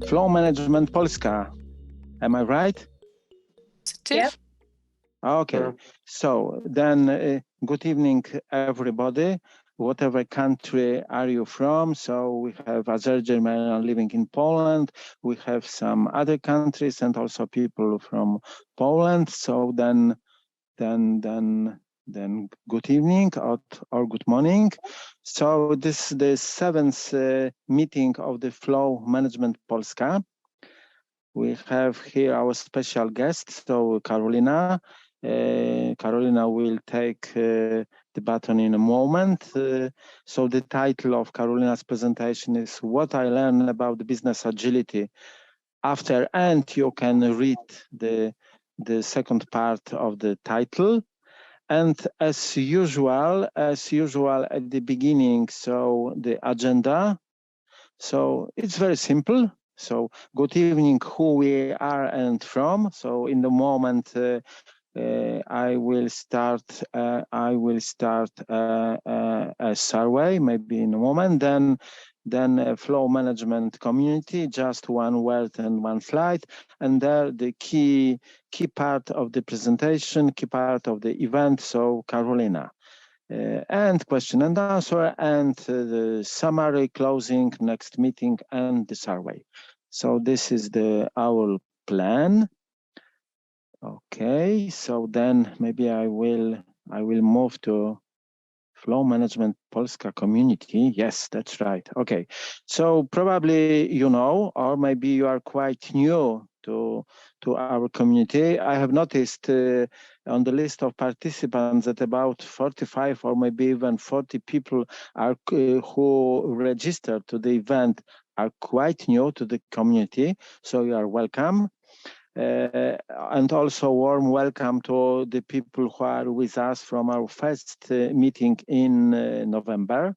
Flow Management Polska. Am I right? Yeah. Okay, so then good evening, everybody. Whatever country are you from? So we have Azerbaijan living in Poland. We have some other countries and also people from Poland. So then good evening or good morning. So this is the seventh meeting of the Flow Management Polska. We have here our special guest, so Karolina. Karolina will take the baton in a moment. So the title of Karolina's presentation is What I Learned About the Business Agility. After, and you can read the second part of the title. And as usual at the beginning, so the agenda. So it's very simple. So good evening, who we are and from. So in the moment, I will start a survey, maybe in a moment. Then a flow management community, just one word and one slide, and there the key part of the presentation, key part of the event. So Karolina. And question and answer, and the summary, closing, next meeting, and the survey. So this is our plan. Okay, so then maybe I will move to Flow Management Polska community. Yes, that's right. Okay, so probably you know, or maybe you are quite new to our community. I have noticed on the list of participants that about 45 or maybe even 40 people are who registered to the event are quite new to the community. So you are welcome. And also warm welcome to the people who are with us from our first meeting in November.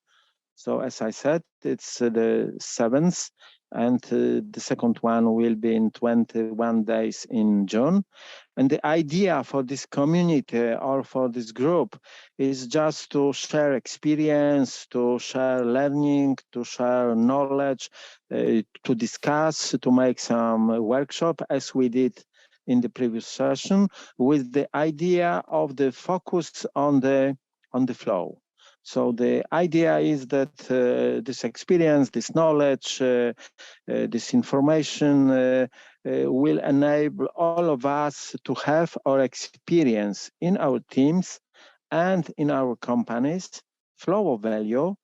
So as I said, it's the 7th, and the second one will be in 21 days in June. And the idea for this community or for this group is just to share experience, to share learning, to share knowledge, to discuss, to make some workshop as we did in the previous session, with the idea of the focus on the flow. So the idea is that this experience, this knowledge, this information will enable all of us to have our experience in our teams and in our companies, flow of value,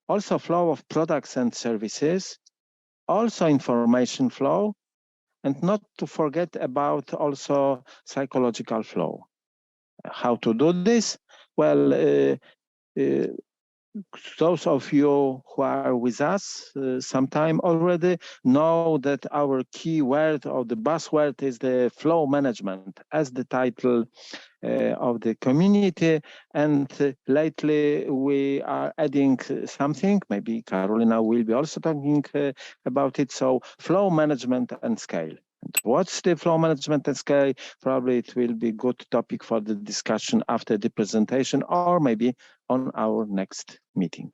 also flow of products and services, also information flow, and not to forget about also psychological flow. How to do this? Well, those of you who are with us sometime already know that our key word or the buzzword is the flow management as the title of the community. And lately we are adding something, maybe Karolina will be also talking about it. So flow management and scale. And what's the flow management and scale? Probably it will be a good topic for the discussion after the presentation or maybe on our next meeting.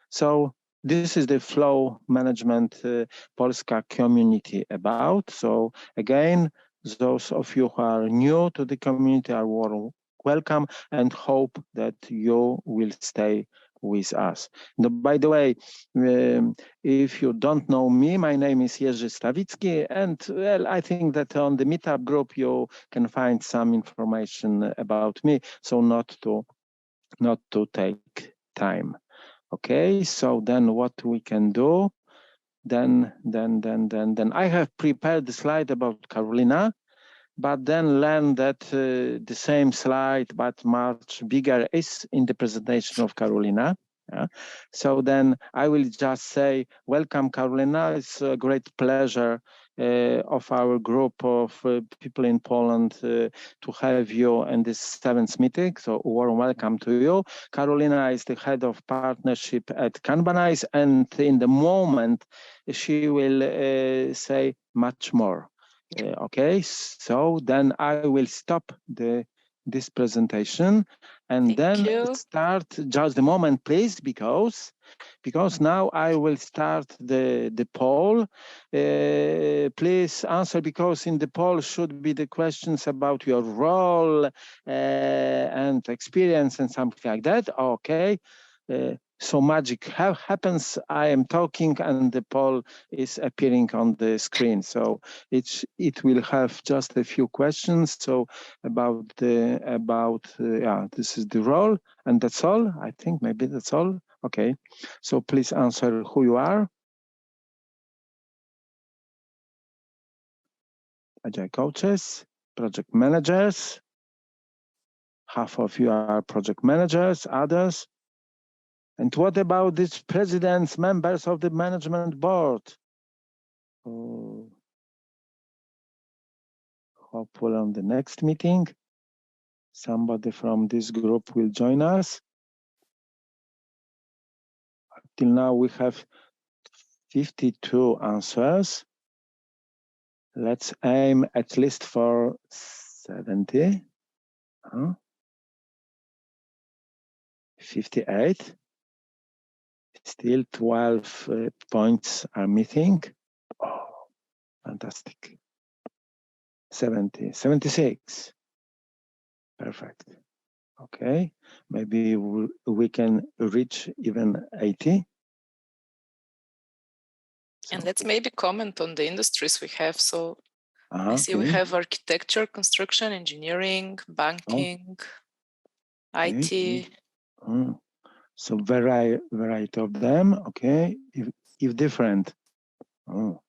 So this is the flow management Polska community about. So again, those of you who are new to the community are warm welcome and hope that you will stay with us. Now, by the way, if you don't know me, my name is Jerzy Stawicki, and well, I think that on the meetup group you can find some information about me, so not to take time. Okay, so then what we can do, then I have prepared the slide about Karolina, but then learn that the same slide, but much bigger, is in the presentation of Karolina. Yeah. So then I will just say, welcome, Karolina. It's a great pleasure of our group of people in Poland to have you in this 7th meeting. So warm welcome to you. Karolina is the head of partnership at Kanbanize, and in the moment she will say much more. Okay, so then I will stop the this presentation, and then start just a moment, please, because now I will start the poll. Please answer, because in the poll should be the questions about your role and experience and something like that. Okay. So magic happens. I am talking and the poll is appearing on the screen. So it will have just a few questions. So yeah, this is the role, and that's all. I think maybe that's all. Okay. So please answer who you are. Agile coaches, project managers. Half of you are project managers, others. And what about these presidents, members of the management board? Oh, hopefully on the next meeting, somebody from this group will join us. Till now we have 52 answers. Let's aim at least for 70. 58. Still 12 points are missing. Oh, fantastic. 70, 76. Perfect. Okay, maybe we can reach even 80. So, and let's maybe comment on the industries we have. So I see we have architecture, construction, engineering, banking, IT. So variety of them. Okay, if different. Oh,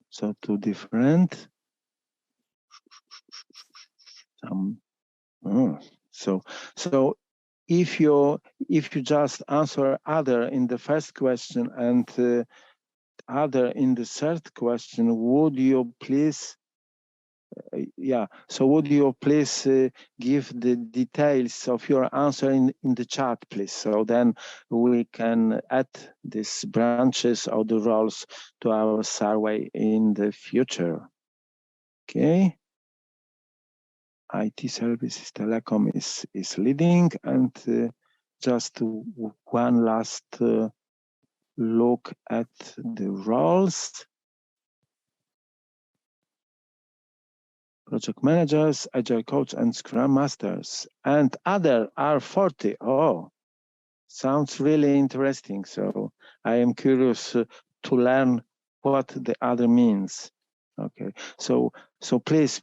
so two different. So if you just answer other in the first question and other in the third question, would you please would you please give the details of your answer in the chat, please, so then we can add these branches of the roles to our survey in the future. Okay. IT services, telecom is leading, and just one last look at the roles. Project managers, agile coach, and scrum masters, and other are 40. Oh, sounds really interesting. So I am curious to learn what the other means. Okay, so please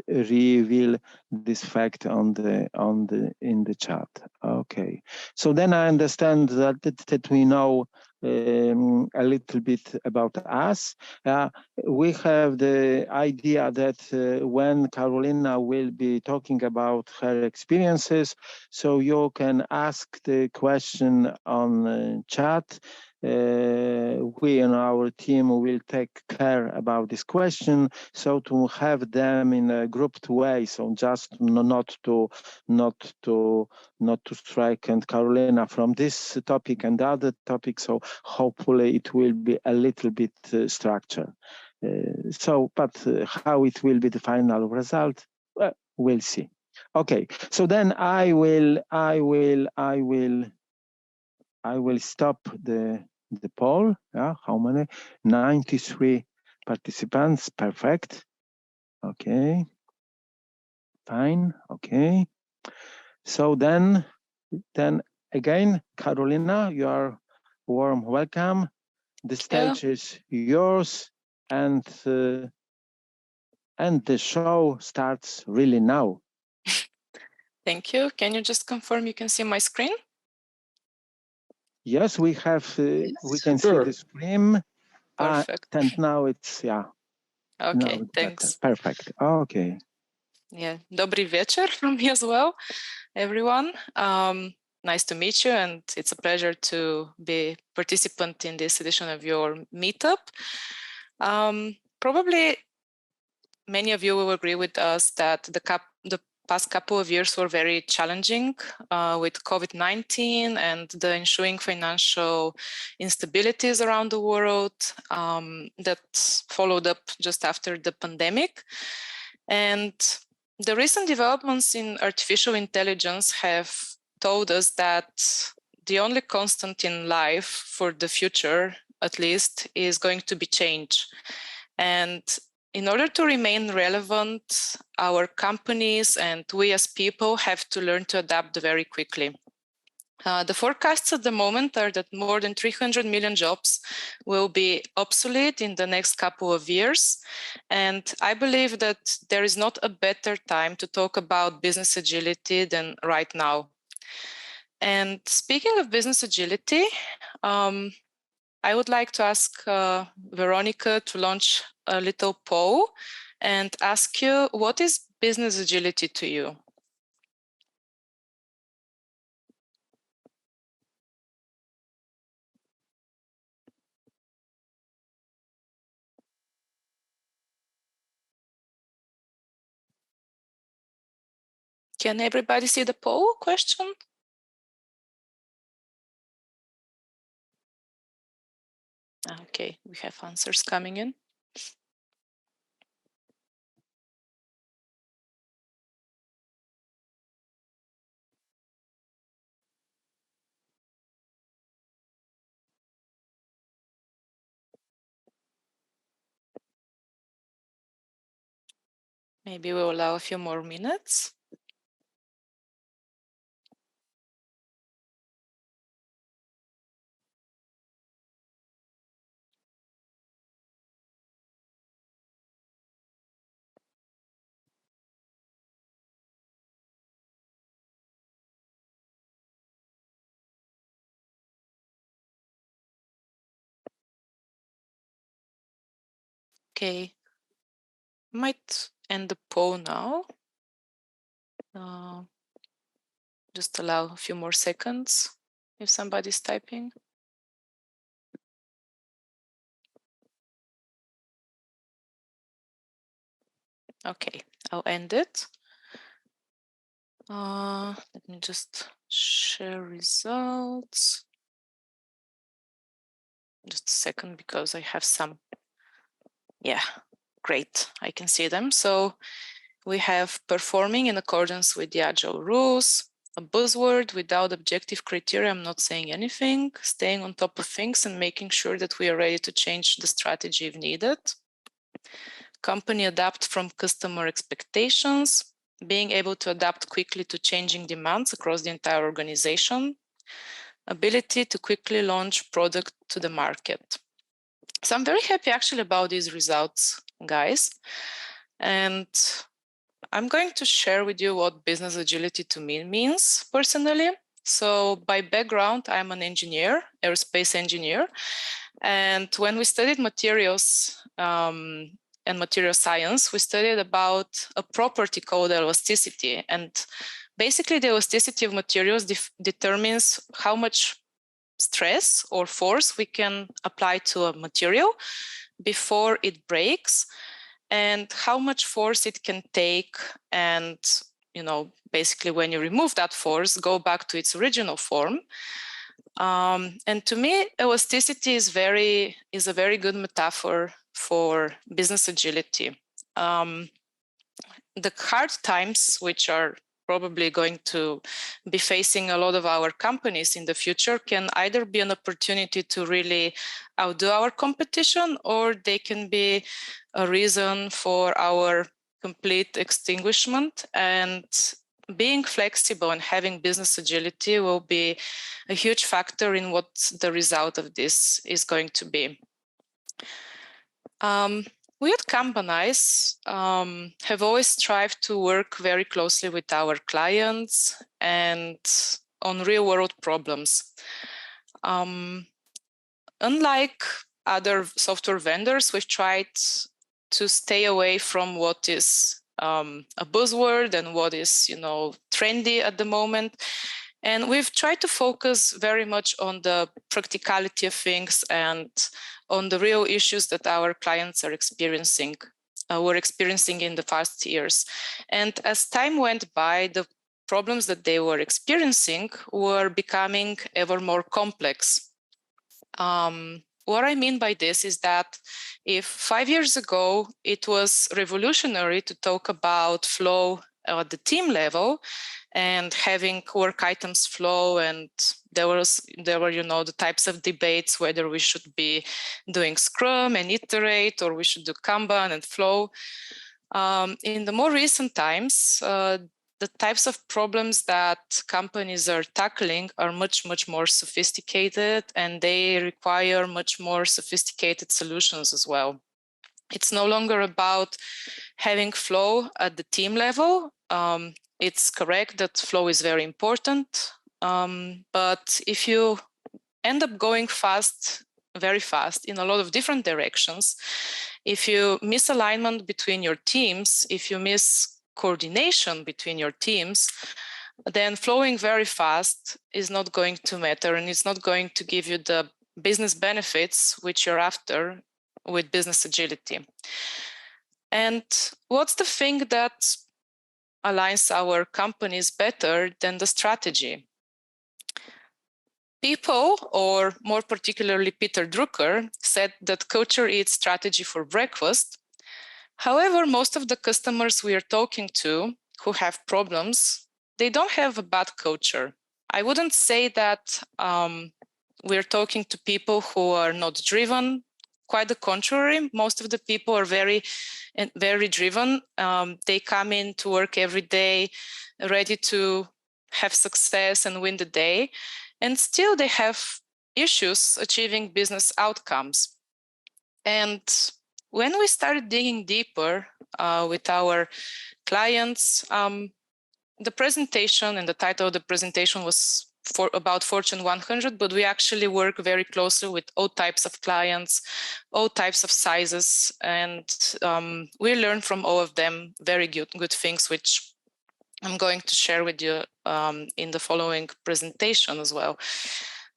reveal this fact in the chat. Okay, so then I understand that we know a little bit about us. We have the idea that when Karolina will be talking about her experiences, so you can ask the question on chat. We in our team will take care about this question, so to have them in a grouped way, so just not to strike and Karolina from this topic and other topics. So hopefully it will be a little bit structured. But how it will be the final result, well, we'll see. Okay, so then I will stop the poll. Yeah, how many? 93 participants. Perfect. Okay. Fine. Okay. So then again, Karolina, you are warm welcome. The stage is yours, and the show starts really now. Thank you. Can you just confirm you can see my screen? Yes, we have. We can see the screen. Perfect. And now it's Okay, thanks. Better. Perfect. Okay. Yeah, dobry wieczór from me as well, everyone. Nice to meet you, and it's a pleasure to be participant in this edition of your meetup. Probably many of you will agree with us that the past couple of years were very challenging with COVID-19 and the ensuing financial instabilities around the world that followed up just after the pandemic. And The recent developments in artificial intelligence have told us that the only constant in life for the future, at least, is going to be change. And in order to remain relevant, our companies and we as people have to learn to adapt very quickly. The forecasts at the moment are that more than 300 million jobs will be obsolete in the next couple of years. And I believe that there is not a better time to talk about business agility than right now. And speaking of business agility, I would like to ask Veronica to launch a little poll and ask you, what is business agility to you? Can everybody see the poll question? Okay, we have answers coming in. Maybe we'll allow a few more minutes. Okay, might end the poll now. Just allow a few more seconds if somebody's typing. Okay, I'll end it. Let me just share results. Just a second, because I have some. Yeah, great. I can see them. So we have performing in accordance with the Agile rules, a buzzword without objective criteria. I'm not saying anything, staying on top of things and making sure that we are ready to change the strategy if needed. Company adapt from customer expectations, being able to adapt quickly to changing demands across the entire organization, ability to quickly launch product to the market. So I'm very happy actually about these results, guys. And I'm going to share with you what business agility to me means personally. So by background, I'm an engineer, aerospace engineer. And when we studied materials and material science, we studied about a property called elasticity. And basically the elasticity of materials determines how much stress or force we can apply to a material before it breaks, and how much force it can take, and basically when you remove that force, go back to its original form. And to me, elasticity is a very good metaphor for business agility. The hard times, which are probably going to be facing a lot of our companies in the future, can either be an opportunity to really outdo our competition, or they can be a reason for our complete extinguishment. And being flexible and having business agility will be a huge factor in what the result of this is going to be. We at Kanbanize have always strived to work very closely with our clients and on real-world problems. Unlike other software vendors, we've tried to stay away from what is a buzzword and what is trendy at the moment. And we've tried to focus very much on the practicality of things and on the real issues that our clients are experiencing, were experiencing in the past years. And as time went by, the problems that they were experiencing were becoming ever more complex. What I mean by this is that if 5 years ago it was revolutionary to talk about flow at the team level and having work items flow, and there were the types of debates whether we should be doing Scrum and iterate or we should do Kanban and flow. In the more recent times, the types of problems that companies are tackling are much more sophisticated, and they require much more sophisticated solutions as well. It's no longer about having flow at the team level. It's correct that flow is very important, but if you end up going very fast in a lot of different directions, if you miss alignment between your teams, if you miss coordination between your teams, then flowing very fast is not going to matter, and it's not going to give you the business benefits which you're after with business agility. And what's the thing that aligns our companies better than the strategy? People, or more particularly Peter Drucker, said that culture eats strategy for breakfast. However, most of the customers we are talking to who have problems, they don't have a bad culture. I wouldn't say that we're talking to people who are not driven. Quite the contrary, most of the people are very driven. They come in to work every day, ready to have success and win the day. And still they have issues achieving business outcomes. And when we started digging deeper with our clients, the presentation and the title of the presentation was about Fortune 100, but we actually work very closely with all types of clients, all types of sizes, and we learn from all of them very good things, which I'm going to share with you in the following presentation as well.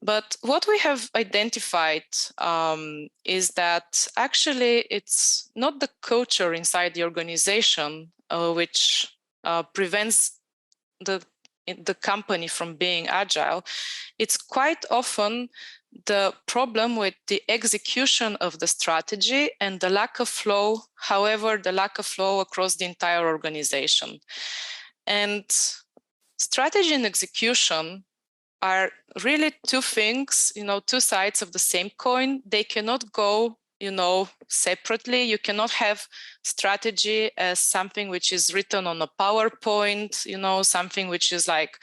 But what we have identified is that actually it's not the culture inside the organization which prevents the company from being agile. It's quite often the problem with the execution of the strategy and the lack of flow, however, the lack of flow across the entire organization. And strategy and execution are really two things, two sides of the same coin. They cannot go, separately. You cannot have strategy as something which is written on a PowerPoint, something which is like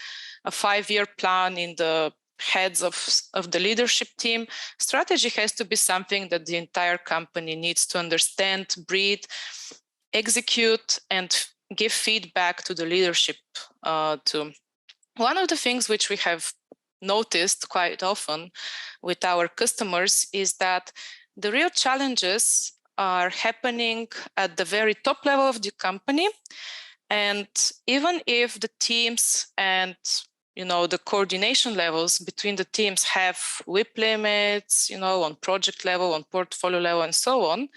a 5-year plan in the heads of the leadership team. Strategy has to be something that the entire company needs to understand, breathe, execute, and give feedback to the leadership to. One of the things which we have noticed quite often with our customers is that the real challenges are happening at the very top level of the company. And even if the teams and the coordination levels between the teams have WIP limits, on project level, on portfolio level, and so on,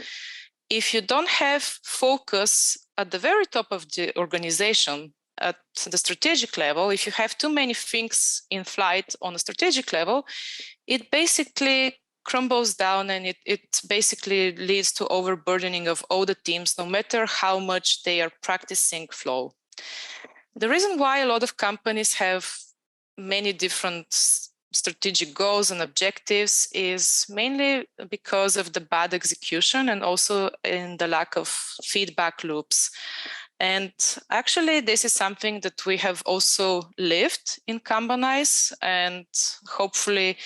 if you don't have focus at the very top of the organization, at the strategic level, if you have too many things in flight on the strategic level, it basically crumbles down, and it basically leads to overburdening of all the teams, no matter how much they are practicing flow. The reason why a lot of companies have many different strategic goals and objectives is mainly because of the bad execution and also in the lack of feedback loops. And actually, this is something that we have also lived in Kanbanize, and hopefully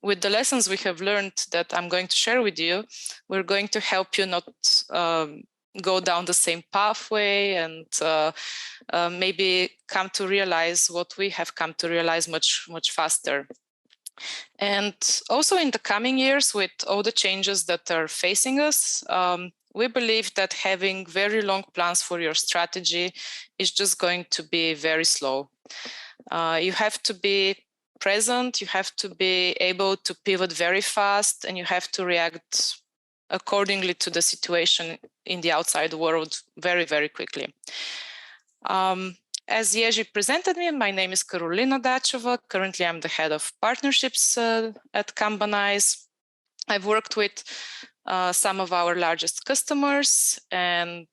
with the lessons we have learned that I'm going to share with you, we're going to help you not go down the same pathway and maybe come to realize what we have come to realize much faster. And also in the coming years, with all the changes that are facing us, we believe that having very long plans for your strategy is just going to be very slow. You have to be present, you have to be able to pivot very fast, and you have to react accordingly to the situation in the outside world very, very quickly. As Jerzy presented me, my name is Karolina Dacheva. Currently, I'm the head of partnerships at Kanbanize. I've worked with some of our largest customers, and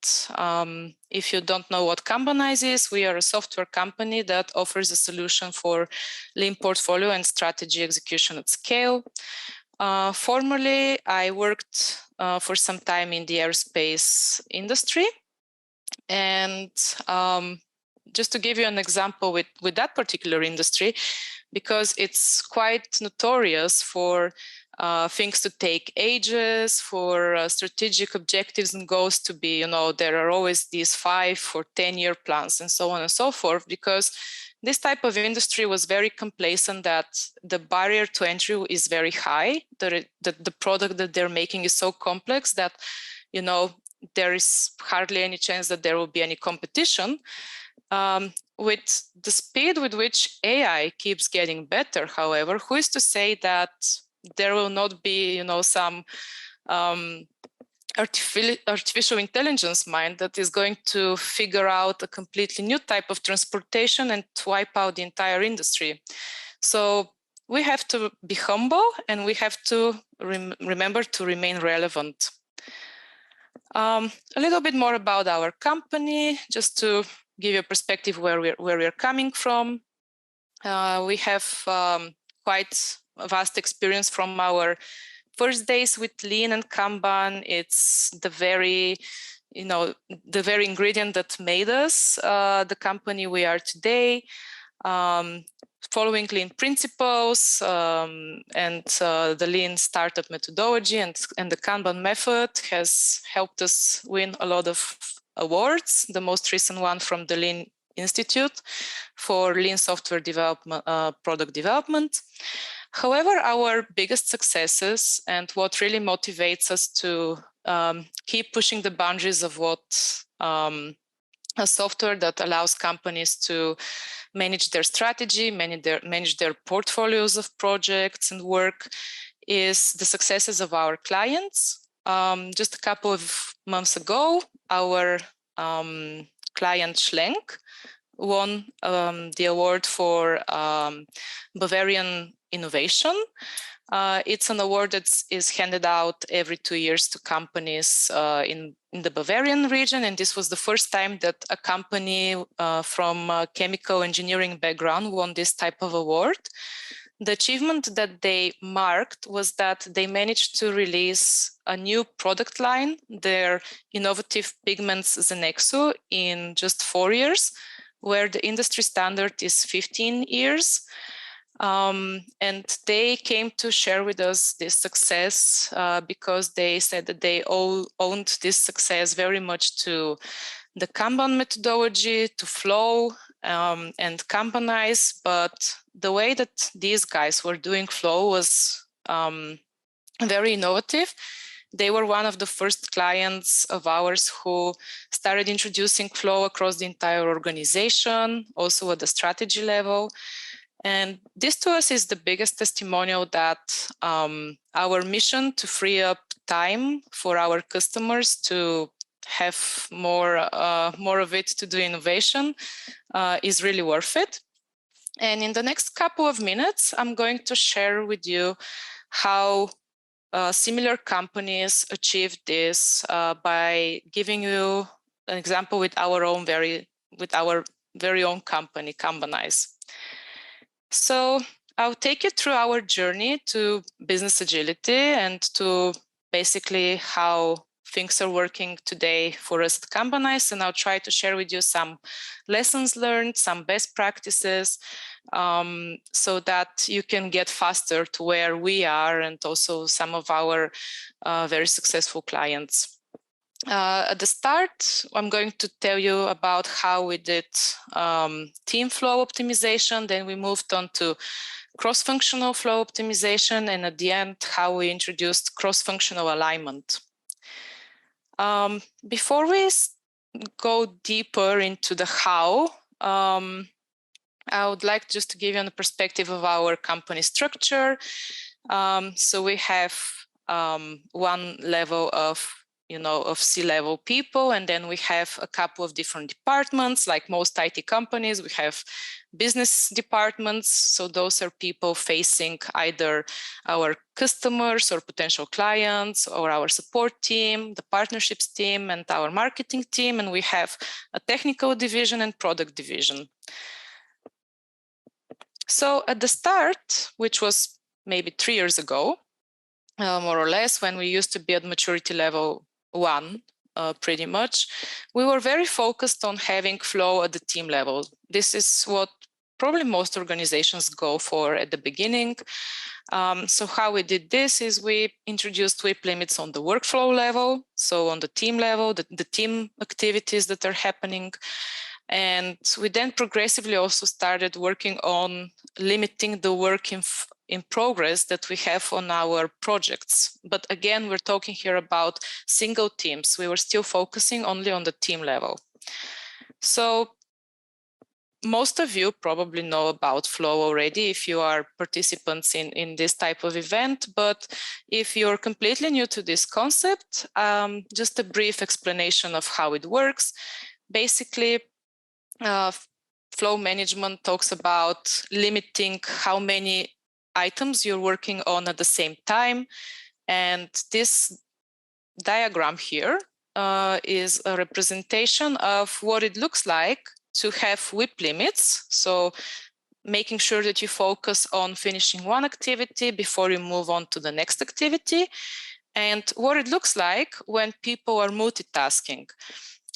if you don't know what Kanbanize is, we are a software company that offers a solution for lean portfolio and strategy execution at scale. Formerly, I worked for some time in the aerospace industry, and just to give you an example with that particular industry, because it's quite notorious for things to take ages, for strategic objectives and goals to be, there are always these 5 or 10-year plans and so on and so forth, because this type of industry was very complacent that the barrier to entry is very high. The product that they're making is so complex that, there is hardly any chance that there will be any competition. With the speed with which AI keeps getting better, however, who is to say that there will not be, some artificial intelligence mind that is going to figure out a completely new type of transportation and wipe out the entire industry. So we have to be humble, and we have to remember to remain relevant. A little bit more about our company, just to give you a perspective where we're coming from. We have quite a vast experience from our first days with Lean and Kanban. It's the very ingredient that made us the company we are today. Following Lean principles and the Lean startup methodology and the Kanban method has helped us win a lot of awards. The most recent one from the Lean Institute for Lean software development, product development. However, our biggest successes and what really motivates us to keep pushing the boundaries of what a software that allows companies to manage their strategy, manage their portfolios of projects and work is the successes of our clients. Just a couple of months ago, our client Schlenk won the award for Bavarian Innovation. It's an award that is handed out every 2 years to companies in the Bavarian region, and this was the first time that a company from a chemical engineering background won this type of award. The achievement that they marked was that they managed to release a new product line, their innovative pigments Zenexu, in just 4 years, where the industry standard is 15 years. And they came to share with us this success because they said that they all owned this success very much to the Kanban methodology, to flow and Kanbanize. But the way that these guys were doing flow was very innovative. They were one of the first clients of ours who started introducing flow across the entire organization, also at the strategy level. And this to us is the biggest testimonial that our mission to free up time for our customers to have more of it to do innovation is really worth it. And in the next couple of minutes, I'm going to share with you how similar companies achieved this by giving you an example with our very own company, Kanbanize. So I'll take you through our journey to business agility and to basically how things are working today for us at Kanbanize, and I'll try to share with you some lessons learned, some best practices, so that you can get faster to where we are and also some of our very successful clients. At the start, I'm going to tell you about how we did team flow optimization, then we moved on to cross-functional flow optimization, and at the end, how we introduced cross-functional alignment. Before we go deeper into the how, I would like just to give you a perspective of our company structure. So we have one level of of C-level people, and then we have a couple of different departments. Like most IT companies, we have business departments. So those are people facing either our customers or potential clients, or our support team, the partnerships team, and our marketing team. And we have a technical division and product division. So at the start, which was maybe 3 years ago, more or less, when we used to be at maturity level 1, pretty much, we were very focused on having flow at the team level. This is what probably most organizations go for at the beginning. So how we did this is we introduced WIP limits on the workflow level, so on the team level, the team activities that are happening. And we then progressively also started working on limiting the work in progress that we have on our projects. But again, we're talking here about single teams. We were still focusing only on the team level. So most of you probably know about flow already if you are participants in this type of event. But if you're completely new to this concept, just a brief explanation of how it works. Basically, flow management talks about limiting how many items you're working on at the same time. And this diagram here is a representation of what it looks like to have WIP limits. So making sure that you focus on finishing one activity before you move on to the next activity, and what it looks like when people are multitasking.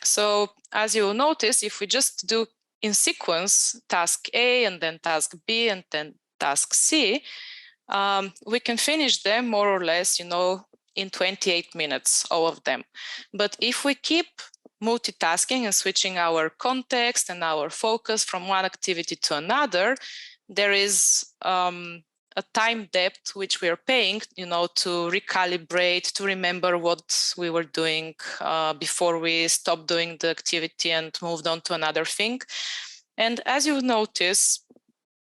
So as you will notice, if we just do in sequence task A and then task B and then task C, we can finish them more or less, in 28 minutes, all of them. But if we keep multitasking and switching our context and our focus from one activity to another, there is a time depth which we are paying, to recalibrate, to remember what we were doing before we stopped doing the activity and moved on to another thing. And as you notice,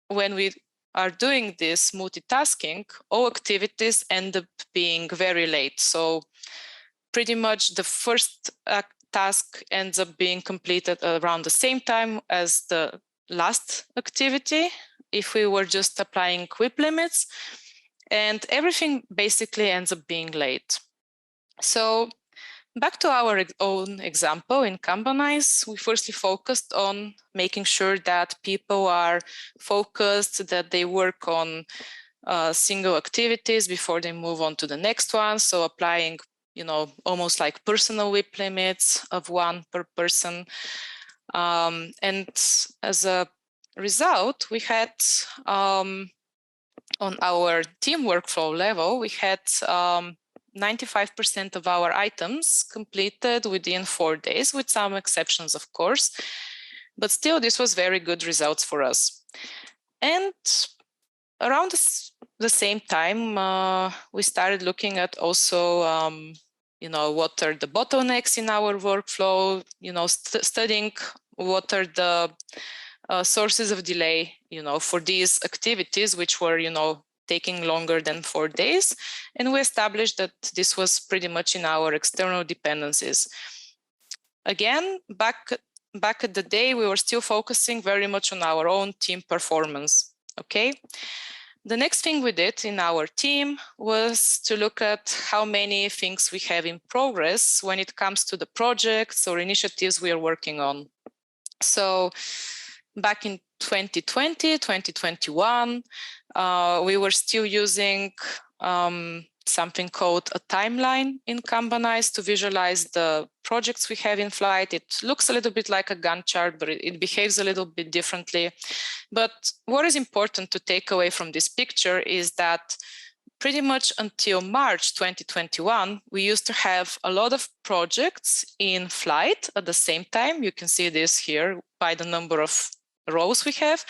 when we are doing this multitasking, all activities end up being very late. So pretty much the first task ends up being completed around the same time as the last activity, if we were just applying WIP limits, and everything basically ends up being late. So back to our own example in Kanbanize, we firstly focused on making sure that people are focused, that they work on single activities before they move on to the next one. So applying, almost like personal WIP limits of 1 per person. And as a result, we had on our team workflow level, we had 95% of our items completed within 4 days, with some exceptions, of course. But still, this was very good results for us. And around the same time, we started looking at also, what are the bottlenecks in our workflow, studying what are the sources of delay, for these activities, which were, taking longer than 4 days. And we established that this was pretty much in our external dependencies. Again, back at the day, we were still focusing very much on our own team performance, okay? The next thing we did in our team was to look at how many things we have in progress when it comes to the projects or initiatives we are working on. So back in 2020, 2021, we were still using something called a timeline in Kanbanize to visualize the projects we have in flight. It looks a little bit like a Gantt chart, but it behaves a little bit differently. But what is important to take away from this picture is that pretty much until March 2021, we used to have a lot of projects in flight at the same time. You can see this here by the number of rows we have,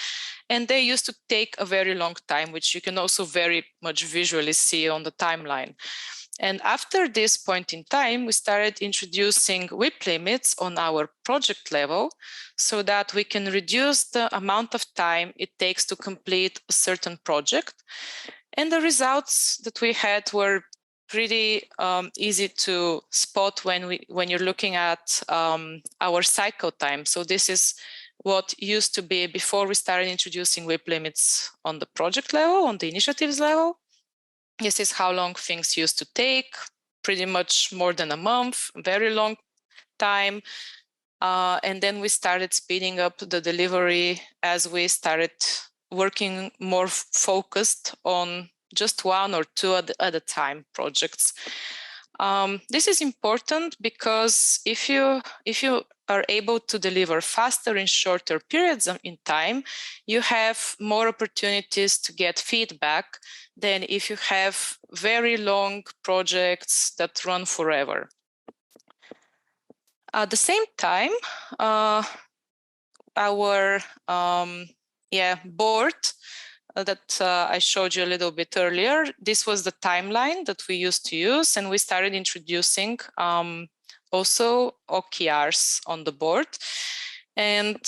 and they used to take a very long time, which you can also very much visually see on the timeline. And after this point in time, we started introducing WIP limits on our project level so that we can reduce the amount of time it takes to complete a certain project. And the results that we had were pretty easy to spot when you're looking at our cycle time. So this is what used to be before we started introducing WIP limits on the project level, on the initiatives level. This is how long things used to take, pretty much more than a month, very long time. And then we started speeding up the delivery as we started working more focused on just one or two at a time projects. This is important because if you are able to deliver faster in shorter periods in time, you have more opportunities to get feedback than if you have very long projects that run forever. At the same time, our board that I showed you a little bit earlier, this was the timeline that we used to use, and we started introducing also OKRs on the board. And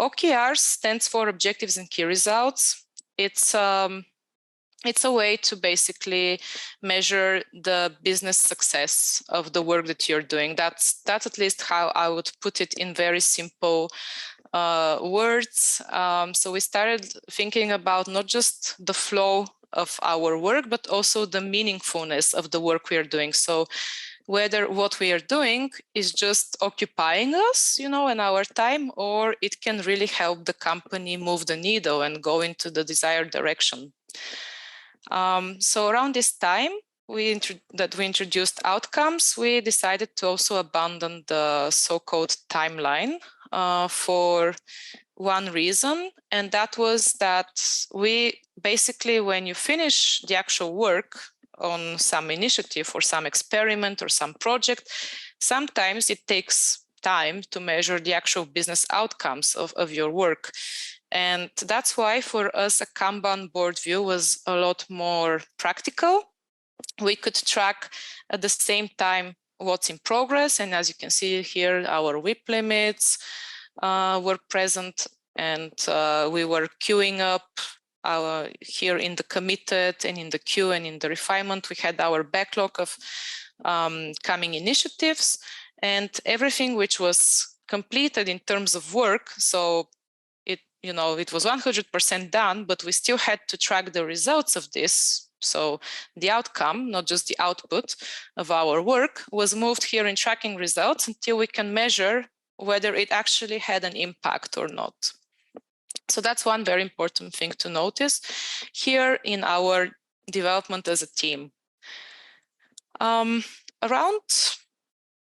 OKRs stands for Objectives and Key Results. It's a way to basically measure the business success of the work that you're doing. That's at least how I would put it in very simple words. So we started thinking about not just the flow of our work, but also the meaningfulness of the work we are doing. So whether what we are doing is just occupying us, and our time, or it can really help the company move the needle and go into the desired direction. So around this time that we introduced outcomes, we decided to also abandon the so-called timeline for one reason, and that was that we basically, when you finish the actual work on some initiative or some experiment or some project, sometimes it takes time to measure the actual business outcomes of your work. And that's why for us, a Kanban board view was a lot more practical. We could track at the same time what's in progress. And as you can see here, our WIP limits were present, and we were queuing up here in the committed and in the queue and in the refinement. We had our backlog of coming initiatives, and everything which was completed in terms of work. So it was 100% done, but we still had to track the results of this. So the outcome, not just the output of our work, was moved here in tracking results until we can measure whether it actually had an impact or not. So that's one very important thing to notice here in our development as a team. Around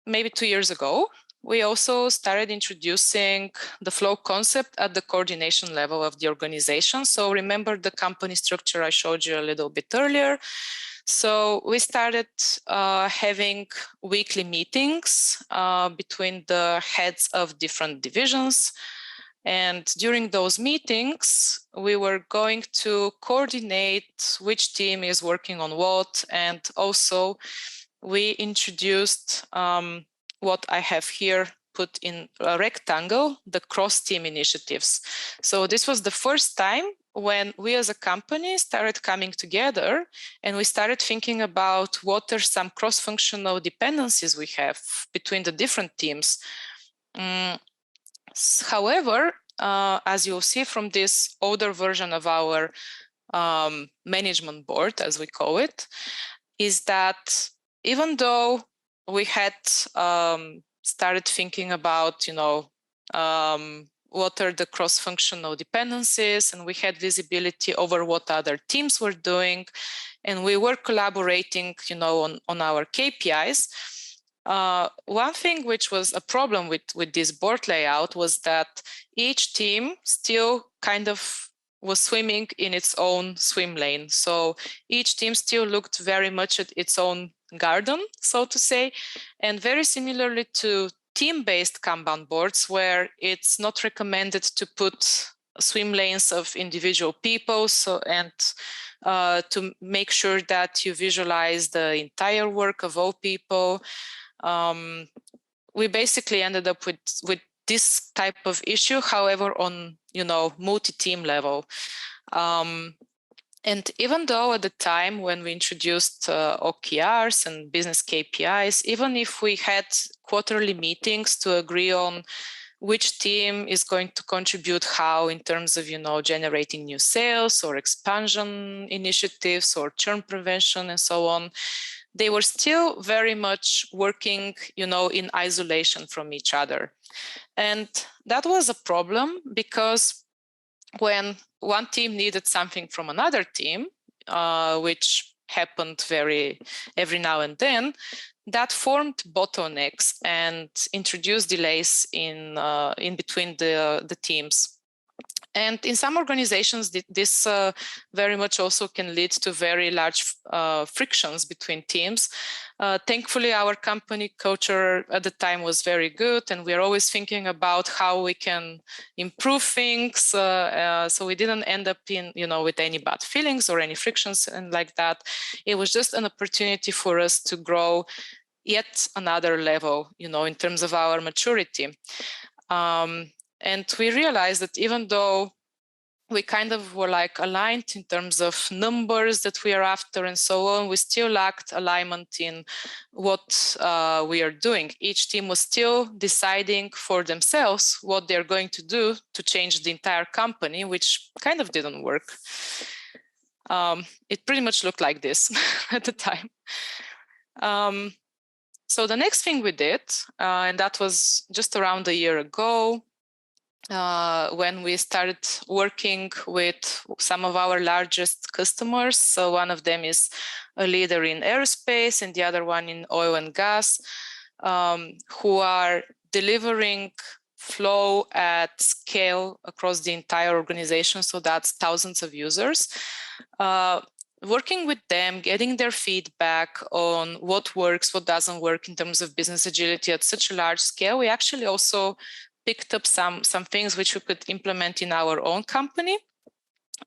maybe 2 years ago, we also started introducing the flow concept at the coordination level of the organization. So remember the company structure I showed you a little bit earlier. So we started having weekly meetings between the heads of different divisions. And during those meetings, we were going to coordinate which team is working on what. And also we introduced what I have here put in a rectangle, the cross-team initiatives. So this was the first time when we as a company started coming together and we started thinking about what are some cross-functional dependencies we have between the different teams. However, as you'll see from this older version of our management board, as we call it, is that even though we had started thinking about, what are the cross-functional dependencies, and we had visibility over what other teams were doing, and we were collaborating, on our KPIs. One thing which was a problem with this board layout was that each team still kind of was swimming in its own swim lane. So each team still looked very much at its own garden, so to say, and very similarly to team-based Kanban boards, where it's not recommended to put swim lanes of individual people, and to make sure that you visualize the entire work of all people. We basically ended up with this type of issue, however, on multi-team level. And even though at the time when we introduced OKRs and business KPIs, even if we had quarterly meetings to agree on which team is going to contribute how in terms of, generating new sales or expansion initiatives or churn prevention and so on, they were still very much working, in isolation from each other. And that was a problem because when one team needed something from another team, which happened every now and then, that formed bottlenecks and introduced delays in between the teams. And in some organizations, this very much also can lead to very large frictions between teams. Thankfully, our company culture at the time was very good, and we are always thinking about how we can improve things. So we didn't end up with any bad feelings or any frictions and like that. It was just an opportunity for us to grow yet another level, in terms of our maturity. And we realized that even though we kind of were aligned in terms of numbers that we are after and so on, we still lacked alignment in what we are doing. Each team was still deciding for themselves what they're going to do to change the entire company, which kind of didn't work. It pretty much looked like this at the time. So the next thing we did, and that was just around a year ago, when we started working with some of our largest customers. So one of them is a leader in aerospace and the other one in oil and gas, who are delivering flow at scale across the entire organization. So that's thousands of users. Working with them, getting their feedback on what works, what doesn't work in terms of business agility at such a large scale, we actually also picked up some things which we could implement in our own company.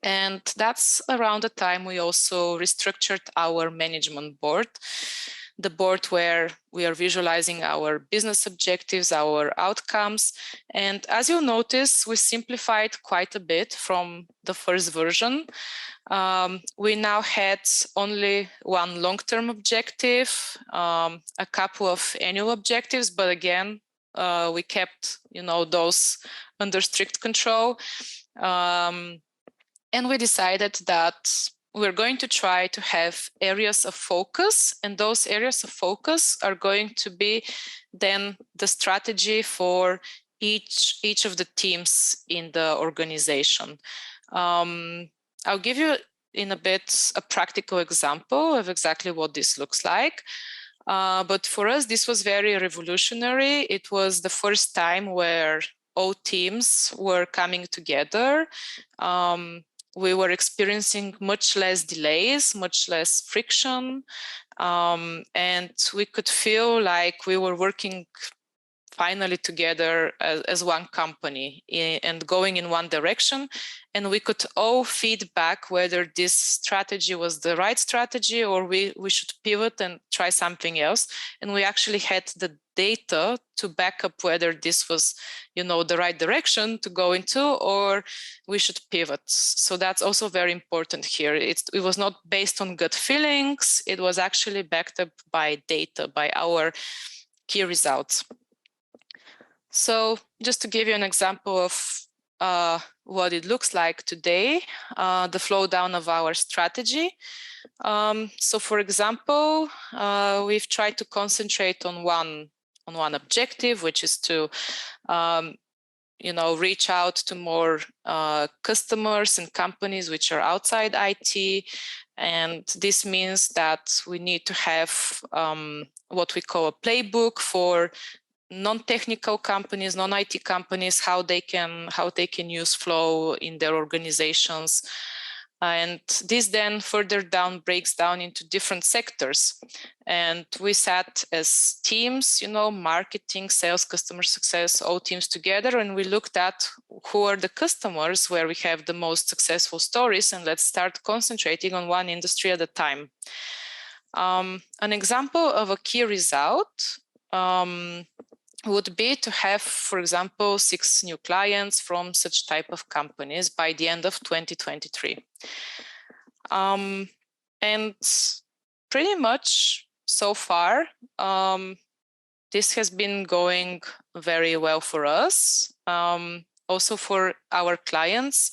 And that's around the time we also restructured our management board, the board where we are visualizing our business objectives, our outcomes. And as you'll notice, we simplified quite a bit from the first version. We now had only one long-term objective, a couple of annual objectives, but again, we kept, those under strict control. And we decided that we're going to try to have areas of focus, and those areas of focus are going to be then the strategy for each of the teams in the organization. I'll give you in a bit a practical example of exactly what this looks like. But for us, this was very revolutionary. It was the first time where all teams were coming together. We were experiencing much less delays, much less friction, and we could feel like we were working finally together as one company and going in one direction. And we could all feedback whether this strategy was the right strategy or we should pivot and try something else. And we actually had the data to back up whether this was, the right direction to go into or we should pivot. So that's also very important here. It was not based on gut feelings. It was actually backed up by data, by our key results. So just to give you an example of what it looks like today, the flow down of our strategy. So for example, we've tried to concentrate on one objective, which is to reach out to more customers and companies which are outside IT. And this means that we need to have what we call a playbook for non-technical companies, non-IT companies, how they can use flow in their organizations. And this then further down breaks down into different sectors. And we sat as teams, marketing, sales, customer success, all teams together. And we looked at who are the customers where we have the most successful stories. And let's start concentrating on one industry at a time. An example of a key result would be to have, for example, 6 new clients from such type of companies by the end of 2023. And pretty much so far, this has been going very well for us, also for our clients.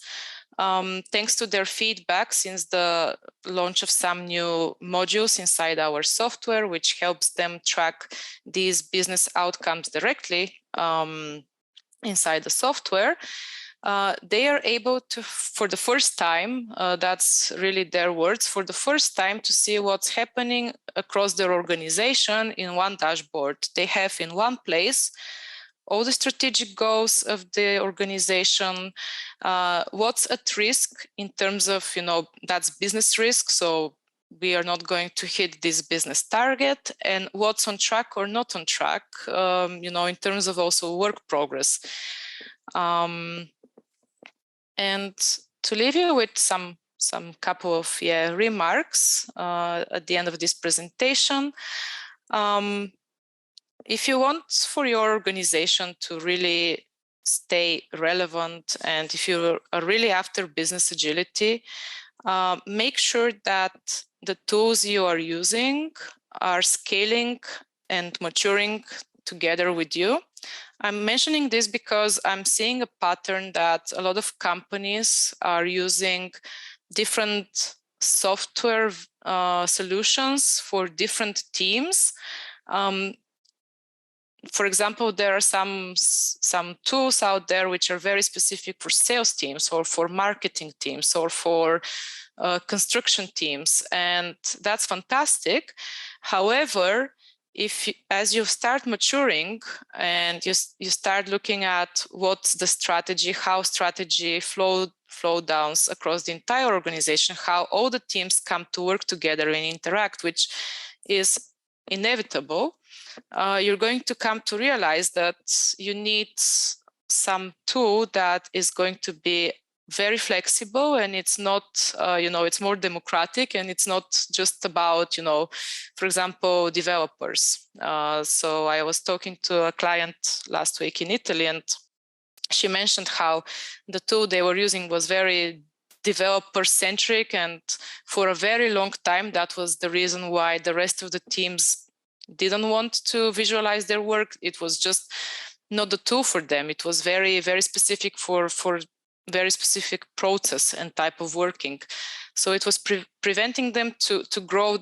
Thanks to their feedback since the launch of some new modules inside our software, which helps them track these business outcomes directly inside the software, they are able to, for the first time, that's really their words, for the first time to see what's happening across their organization in one dashboard. They have in one place all the strategic goals of the organization, what's at risk in terms of, that's business risk. So we are not going to hit this business target, and what's on track or not on track, in terms of also work progress. And to leave you with some couple of remarks at the end of this presentation. If you want for your organization to really stay relevant, and if you are really after business agility, make sure that the tools you are using are scaling and maturing together with you. I'm mentioning this because I'm seeing a pattern that a lot of companies are using different software solutions for different teams. For example, there are some tools out there which are very specific for sales teams or for marketing teams or for construction teams, and that's fantastic. However, as you start maturing and you start looking at what's the strategy, how strategy flow downs across the entire organization, how all the teams come to work together and interact, which is inevitable, you're going to come to realize that you need some tool that is going to be very flexible, and it's not, it's more democratic, and it's not just about, for example, developers. So I was talking to a client last week in Italy, and she mentioned how the tool they were using was very developer-centric, and for a very long time, that was the reason why the rest of the teams didn't want to visualize their work. It was just not the tool for them. It was very, very specific for very specific process and type of working. So it was preventing them to grow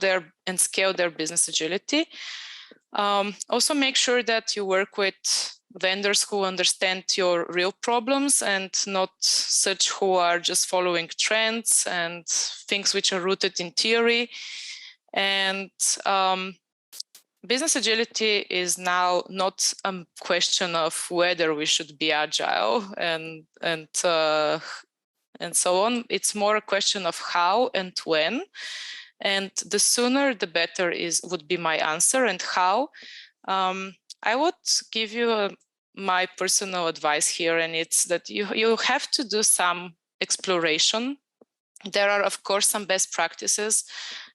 and scale their business agility. Also make sure that you work with vendors who understand your real problems and not such who are just following trends and things which are rooted in theory. And business agility is now not a question of whether we should be agile and so on. It's more a question of how and when. And the sooner, the better would be my answer. And how? I would give you my personal advice here, and it's that you have to do some exploration. There are, of course, some best practices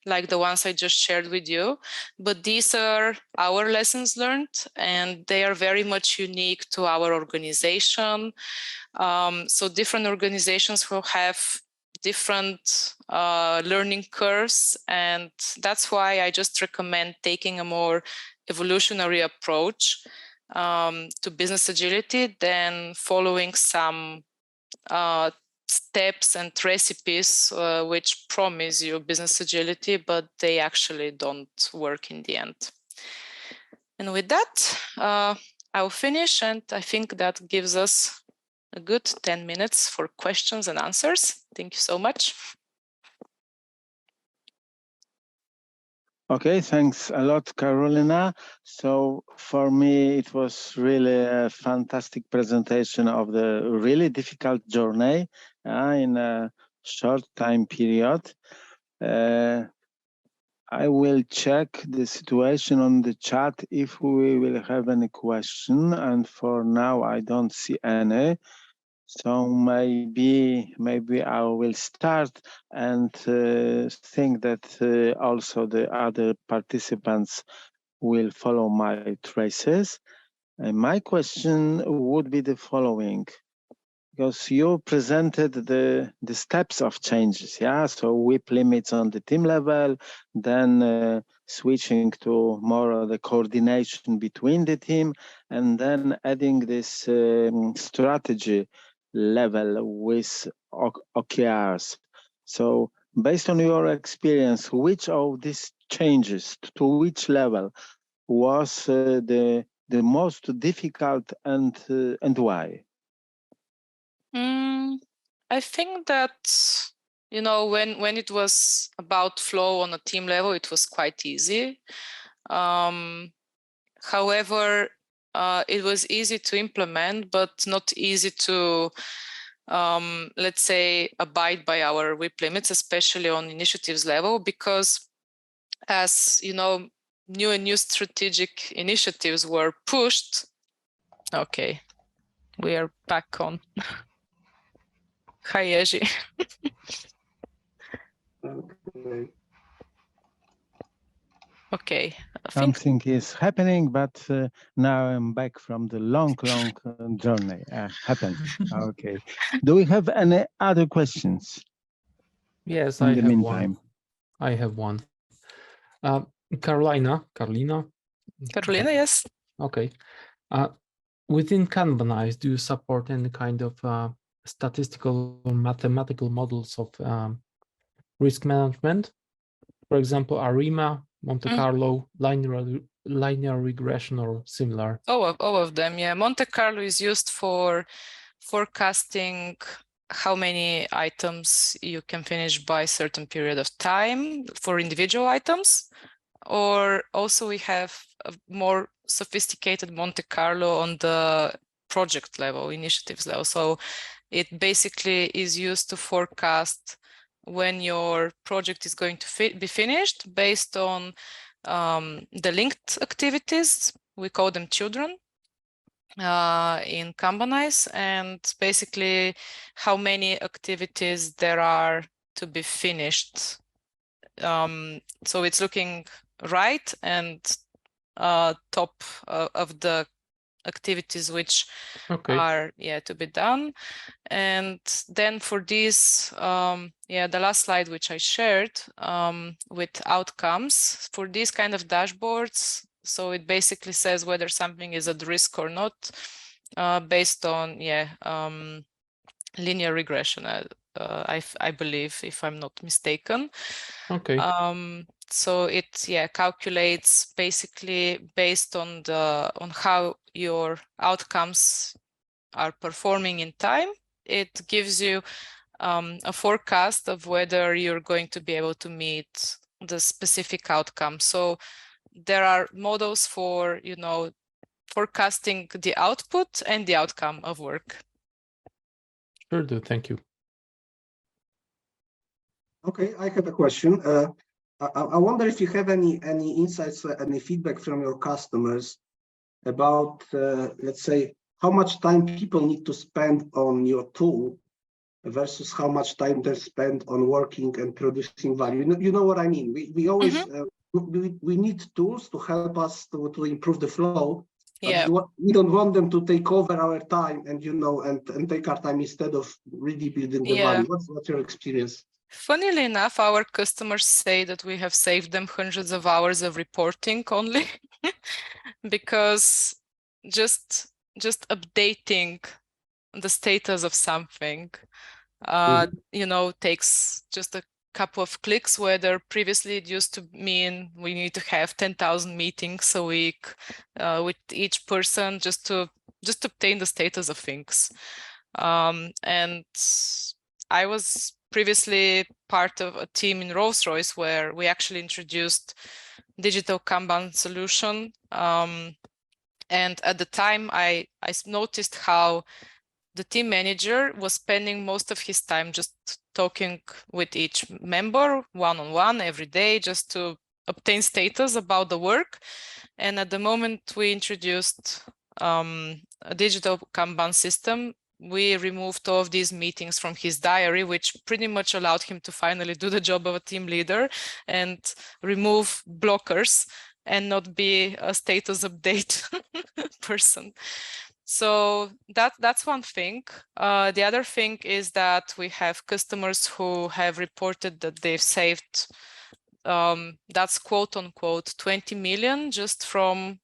like the ones I just shared with you, but these are our lessons learned, and they are very much unique to our organization. So different organizations will have different learning curves, and that's why I just recommend taking a more evolutionary approach to business agility than following some steps and recipes which promise you business agility, but they actually don't work in the end. And with that, I'll finish, and I think that gives us a good 10 minutes for questions and answers. Thank you so much. Okay, thanks a lot, Karolina. So for me, it was really a fantastic presentation of the really difficult journey in a short time period. I will check the situation on the chat if we will have any question, and for now I don't see any. So maybe I will start and think that also the other participants will follow my traces. And my question would be the following. because you presented the steps of changes, yeah. So WIP limits on the team level, then switching to more of the coordination between the team, and then adding this strategy level with OKRs. So based on your experience, which of these changes to which level was the most difficult, and why? I think that, you know, when it was about flow on a team level, it was quite easy. However, it was easy to implement, but not easy to, let's say, abide by our WIP limits, especially on initiatives level, because as you know, new strategic initiatives were pushed. Okay, we are back on. Hi, Jerzy. Okay. Okay. Something is happening, but now I'm back from the long journey. Happened. Okay. Do we have any other questions? Yes, in I the have meantime? one. I have one. Karolina. Karolina, yes. Okay. Within Kanbanize, do you support any kind of statistical or mathematical models of risk management? For example, ARIMA, Monte Carlo, linear regression, or similar? All of them, yeah. Monte Carlo is used for forecasting how many items you can finish by a certain period of time for individual items. Or also we have a more sophisticated Monte Carlo on the project level, initiatives level. So it basically is used to forecast when your project is going to be finished based on the linked activities. We call them children in Kanbanize, and basically how many activities there are to be finished. So it's looking right and top of the activities which are to be done. And then for this, the last slide which I shared with outcomes for these kind of dashboards. So it basically says whether something is at risk or not, based on linear regression. I believe, if I'm not mistaken. Okay. So it calculates basically based on how your outcomes are performing in time. It gives you a forecast of whether you're going to be able to meet the specific outcome. So there are models for, you know, forecasting the output and the outcome of work. Sure do. Thank you. Okay, I have a question. I wonder if you have any insights, any feedback from your customers about, let's say, how much time people need to spend on your tool versus how much time they spend on working and producing value. You know what I mean? We always we need tools to help us to improve the flow. Yeah. We don't want them to take over our time and and take our time instead of really building the value. What's your experience? Funnily enough, our customers say that we have saved them hundreds of hours of reporting only because just updating the status of something, you know, takes just a couple of clicks, whether previously it used to mean we need to have 10,000 meetings a week with each person just to obtain the status of things. And I was previously part of a team in Rolls-Royce where we actually introduced digital Kanban solution. And at the time, I noticed how the team manager was spending most of his time just talking with each member one-on-one every day just to obtain status about the work. And at the moment we introduced a digital Kanban system, we removed all of these meetings from his diary, which pretty much allowed him to finally do the job of a team leader and remove blockers and not be a status update person. So that's one thing. The other thing is that we have customers who have reported that they've saved, that's quote unquote 20 million just from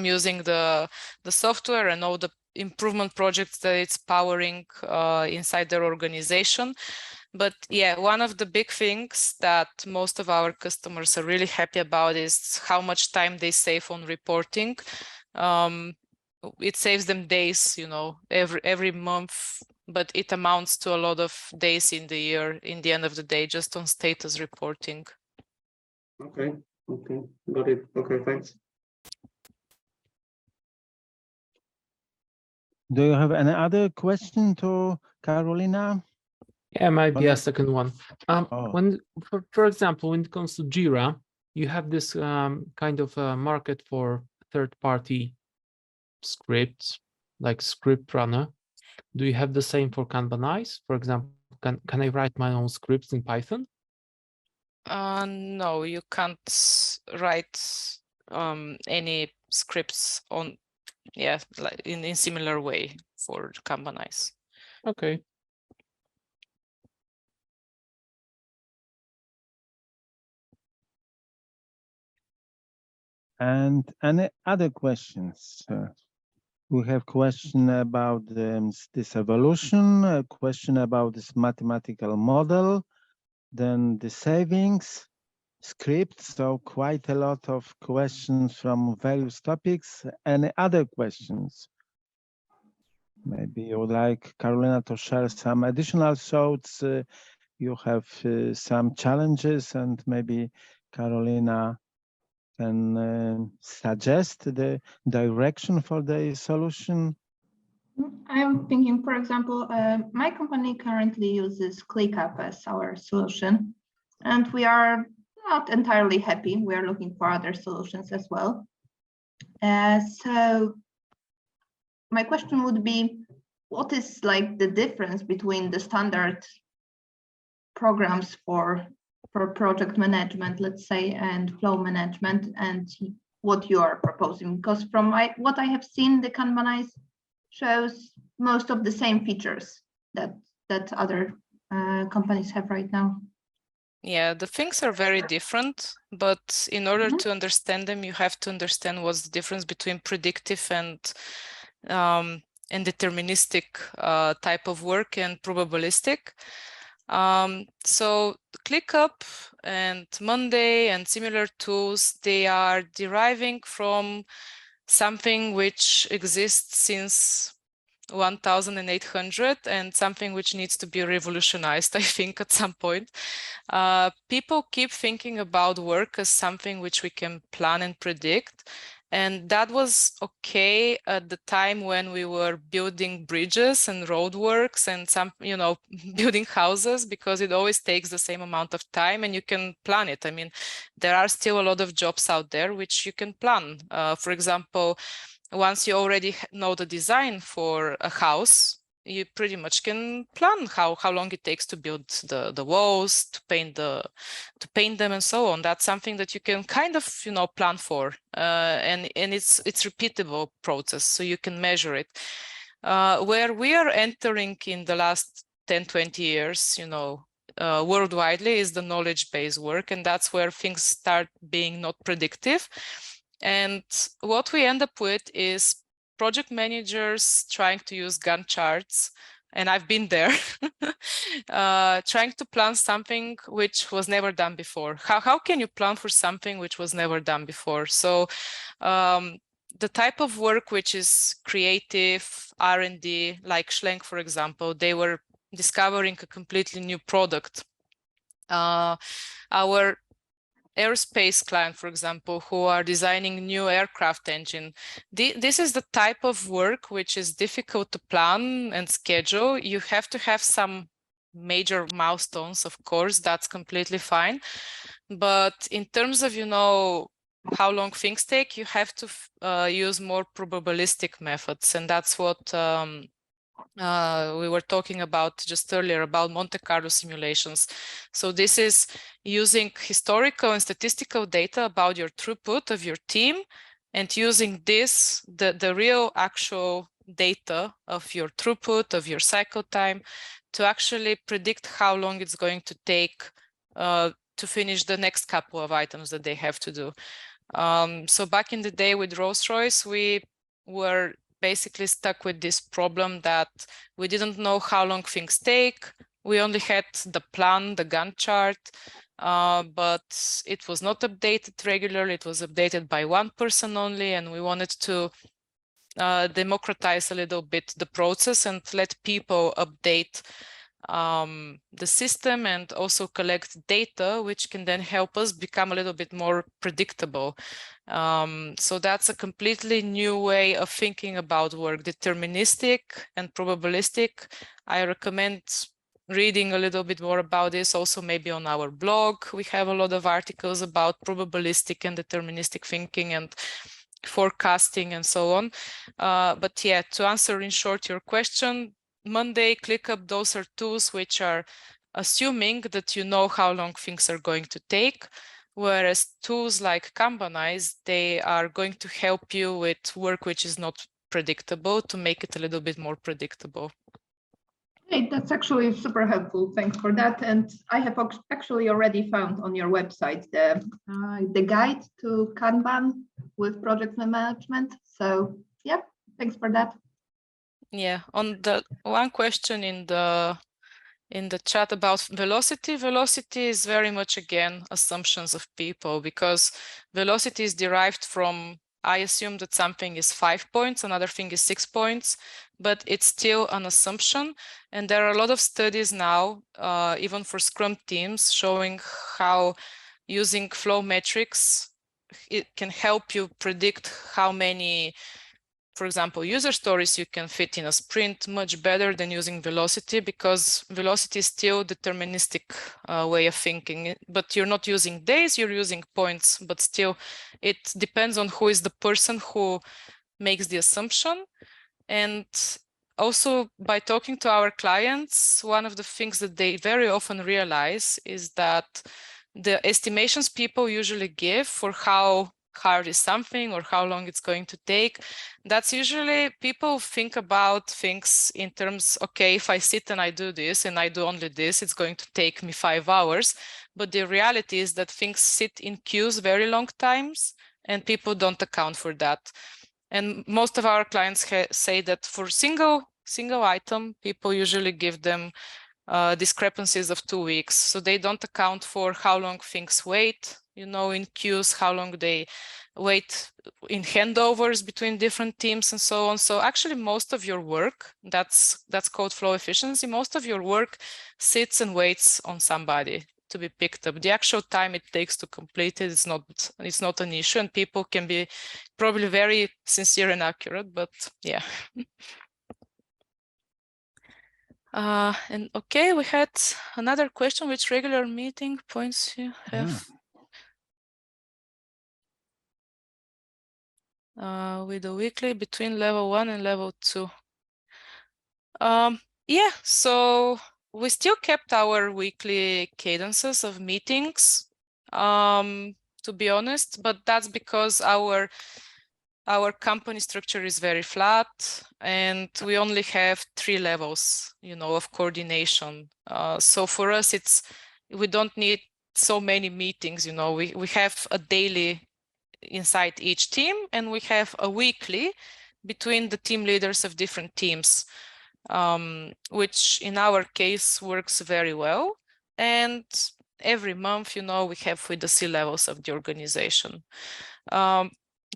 using the software and all the improvement projects that it's powering inside their organization. But yeah, one of the big things that most of our customers are really happy about is how much time they save on reporting. It saves them days, every month, but it amounts to a lot of days in the year, in the end of the day, just on status reporting. Okay, got it. Okay, thanks. Do you have any other question to Karolina? Yeah, might be a second one. Oh. When, for example, when it comes to Jira, you have this kind of market for third-party scripts, like Script Runner. Do you have the same for Kanbanize? For example, can I write my own scripts in Python? No, you can't write any scripts on, like in similar way for Kanbanize. Okay. And any other questions? We have question about this evolution, a question about this mathematical model, then the savings, scripts, so quite a lot of questions from various topics. Any other questions? Maybe you would like Karolina to share some additional thoughts. You have some challenges, and maybe Karolina can suggest the direction for the solution. I'm thinking, for example, my company currently uses ClickUp as our solution, and we are not entirely happy. We are looking for other solutions as well. So my question would be, what is like the difference between the standard programs for project management, let's say, and flow management, and what you are proposing? Because from what I have seen, the Kanbanize shows most of the same features that other companies have right now. Yeah, the things are very different, but in order to understand them, you have to understand what's the difference between predictive and deterministic type of work and probabilistic. So ClickUp and Monday and similar tools, they are deriving from something which exists since 1800 and something which needs to be revolutionized, I think, at some point. People keep thinking about work as something which we can plan and predict. And that was okay at the time when we were building bridges and roadworks and building houses, because it always takes the same amount of time and you can plan it. I mean, there are still a lot of jobs out there which you can plan. For example, once you already know the design for a house, you pretty much can plan how long it takes to build the walls, to paint them, and so on. That's something that you can kind of plan for, and it's repeatable process, so you can measure it. Where we are entering in the last 10-20 years, worldwidely, is the knowledge-based work, and that's where things start being not predictive. And what we end up with is project managers trying to use Gantt charts, and I've been there, trying to plan something which was never done before. How can you plan for something which was never done before? So the type of work which is creative, R&D, like Schlenk, for example, they were discovering a completely new product. Our aerospace client, for example, who are designing new aircraft engine. This is the type of work which is difficult to plan and schedule. You have to have some major milestones, of course, that's completely fine. But in terms of, how long things take, you have to use more probabilistic methods. And that's what we were talking about just earlier, about Monte Carlo simulations. So this is using historical and statistical data about your throughput of your team and using this, the real actual data of your throughput, of your cycle time, to actually predict how long it's going to take to finish the next couple of items that they have to do. So back in the day with Rolls-Royce, we were basically stuck with this problem that we didn't know how long things take. We only had the plan, the Gantt chart, but it was not updated regularly. It was updated by one person only, and we wanted to democratize a little bit the process and let people update the system and also collect data, which can then help us become a little bit more predictable. So that's a completely new way of thinking about work, deterministic and probabilistic. I recommend reading a little bit more about this. Also, maybe on our blog, we have a lot of articles about probabilistic and deterministic thinking and forecasting and so on. But yeah, to answer in short your question, Monday, ClickUp, those are tools which are assuming that you know how long things are going to take, whereas tools like Kanbanize, they are going to help you with work which is not predictable, to make it a little bit more predictable. Great, that's actually super helpful. Thanks for that. And I have actually already found on your website the guide to Kanban with project management. So yeah, thanks for that. Yeah, on the one question in the chat about velocity, velocity is very much, again, assumptions of people, because velocity is derived from, I assume that something is 5 points, another thing is 6 points, but it's still an assumption. And there are a lot of studies now, even for Scrum teams, showing how using flow metrics, it can help you predict how many, for example, user stories you can fit in a sprint much better than using velocity, because velocity is still deterministic way of thinking. But you're not using days, you're using points, but still it depends on who is the person who makes the assumption. And also, by talking to our clients, one of the things that they very often realize is that the estimations people usually give for how hard is something or how long it's going to take, that's usually, people think about things in terms, okay, if I sit and I do this and I do only this, it's going to take me 5 hours. But the reality is that things sit in queues very long times, and people don't account for that. And most of our clients say that for single item, people usually give them discrepancies of 2 weeks. So they don't account for how long things wait, you know, in queues, how long they wait in handovers between different teams and so on. So actually most of your work, that's called flow efficiency, most of your work sits and waits on somebody to be picked up. The actual time it takes to complete it is not an issue, and people can be probably very sincere and accurate, but yeah. And okay, we had another question: which regular meeting points you have with the weekly between level 1 and level 2? Yeah, so we still kept our weekly cadences of meetings, to be honest, but that's because our company structure is very flat, and we only have 3 levels, you know, of coordination. So for us, we don't need so many meetings, you know. We have a daily inside each team, and we have a weekly between the team leaders of different teams, which in our case works very well. And every month, you know, we have with the C-levels of the organization.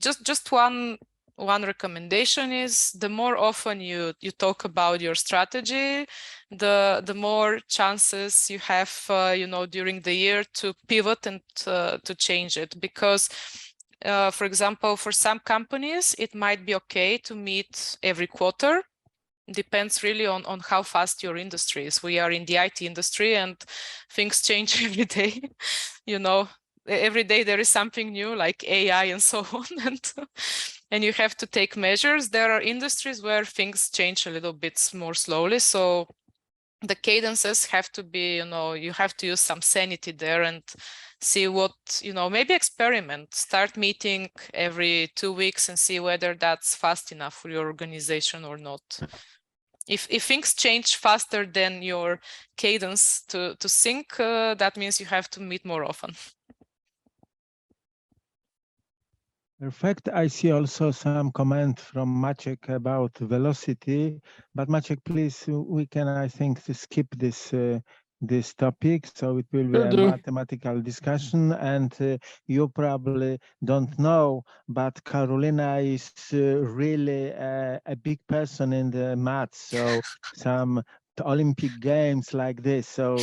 Just one recommendation is, the more often you talk about your strategy, the more chances you have, you know, during the year to pivot and to change it. Because, for example, for some companies, it might be okay to meet every quarter. Depends really on how fast your industry is. We are in the IT industry, and things change every day, you know. Every day there is something new, like AI and so on, and you have to take measures. There are industries where things change a little bit more slowly, so the cadences have to be, you have to use some sanity there and see what, maybe experiment, start meeting every 2 weeks and see whether that's fast enough for your organization or not. If things change faster than your cadence to sync, that means you have to meet more often. Perfect. I see also some comment from Maciek about velocity, but Maciek, please, we can, I think, to skip this topic, so it will be a mathematical discussion, and you probably don't know, but Karolina is really a big person in the maths, so some Olympic games like this, so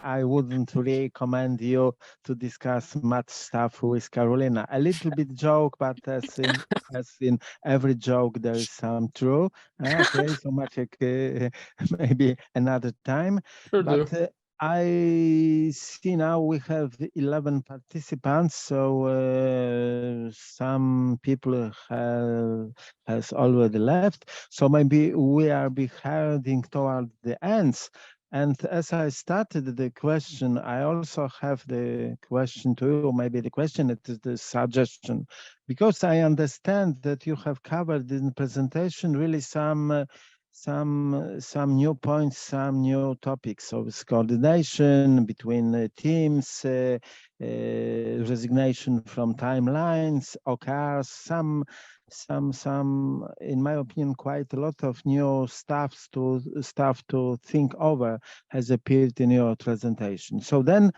I wouldn't recommend you to discuss math stuff with Karolina. A little bit joke, but as in every joke, there is some true. Okay, so Maciek, maybe another time. But I see now we have 11 participants, so some people has already left. So maybe we are heading toward the ends. And as I started the question, I also have the question to you, maybe the question, it is the suggestion, because I understand that you have covered in the presentation really some new points, some new topics. So it's coordination between teams, resignation from timelines, OKRs, some, in my opinion, quite a lot of new stuff to think over has appeared in your presentation. So then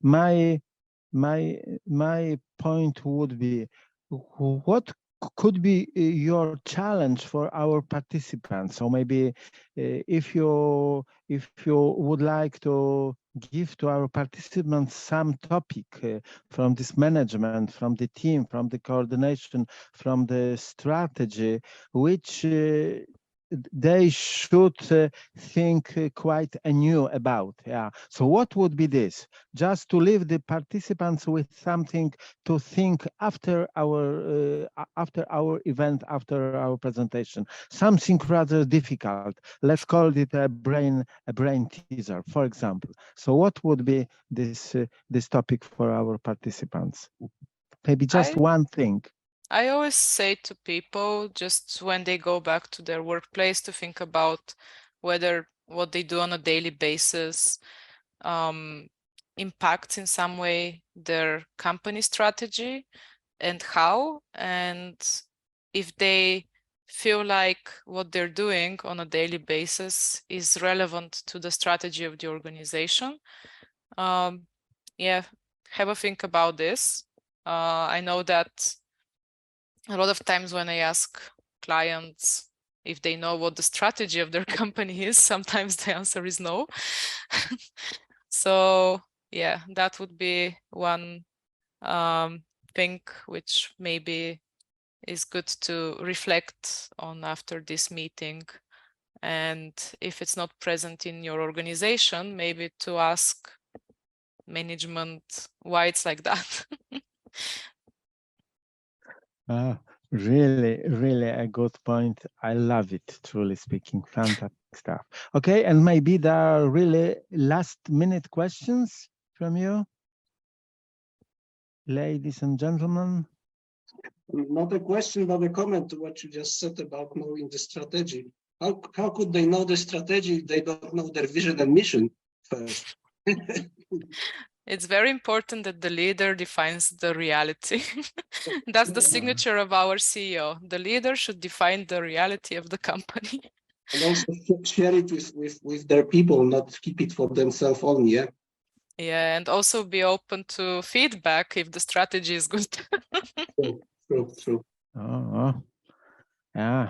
my point would be, what could be your challenge for our participants? So maybe if you would like to give to our participants some topic from this management, from the team, from the coordination, from the strategy, which they should think quite anew about. Yeah. So what would be this? Just to leave the participants with something to think after our event, after our presentation. Something rather difficult. Let's call it a brain teaser, for example. So what would be this topic for our participants? Maybe just one thing. I always say to people, just when they go back to their workplace, to think about whether what they do on a daily basis impacts in some way their company strategy, and how, and if they feel like what they're doing on a daily basis is relevant to the strategy of the organization. Yeah, have a think about this. I know that a lot of times when I ask clients if they know what the strategy of their company is, sometimes the answer is no. So yeah, that would be one thing which maybe is good to reflect on after this meeting. And if it's not present in your organization, maybe to ask management why it's like that. Really a good point. I love it, truly speaking. Fantastic stuff. Okay, and maybe there are really last-minute questions from you, ladies and gentlemen. Not a question, but a comment to what you just said about knowing the strategy. How could they know the strategy if they don't know their vision and mission first? It's very important that the leader defines the reality. That's the signature of our CEO. The leader should define the reality of the company. And also share it with their people, not keep it for themselves only, yeah? Yeah, and also be open to feedback if the strategy is good. True. Yeah.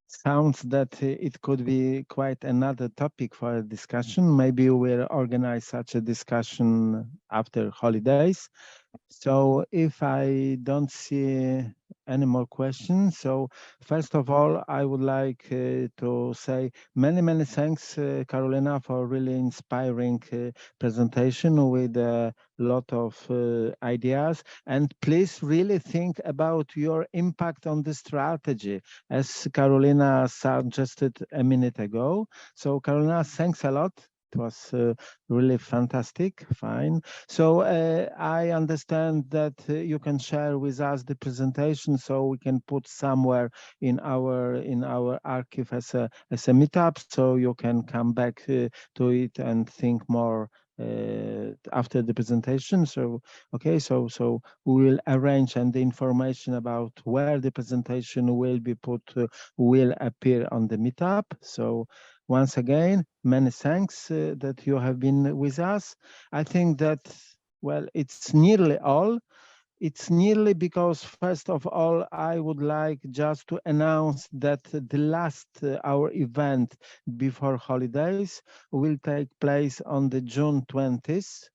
Sounds that it could be quite another topic for a discussion. Maybe we'll organize such a discussion after holidays. So if I don't see any more questions? So first of all, I would like to say many thanks, Karolina, for really inspiring presentation with a lot of ideas. And please really think about your impact on the strategy, as Karolina suggested a minute ago. So Karolina, thanks a lot. It was really fantastic. Fine. So I understand that you can share with us the presentation, so we can put somewhere in our archive as a meetup, so you can come back to it and think more after the presentation. So okay, so we will arrange, and the information about where the presentation will be put will appear on the meetup. So once again, many thanks that you have been with us. I think that, well, it's nearly all. It's nearly because, first of all, I would like just to announce that the last our event before holidays will take place on the June 20th.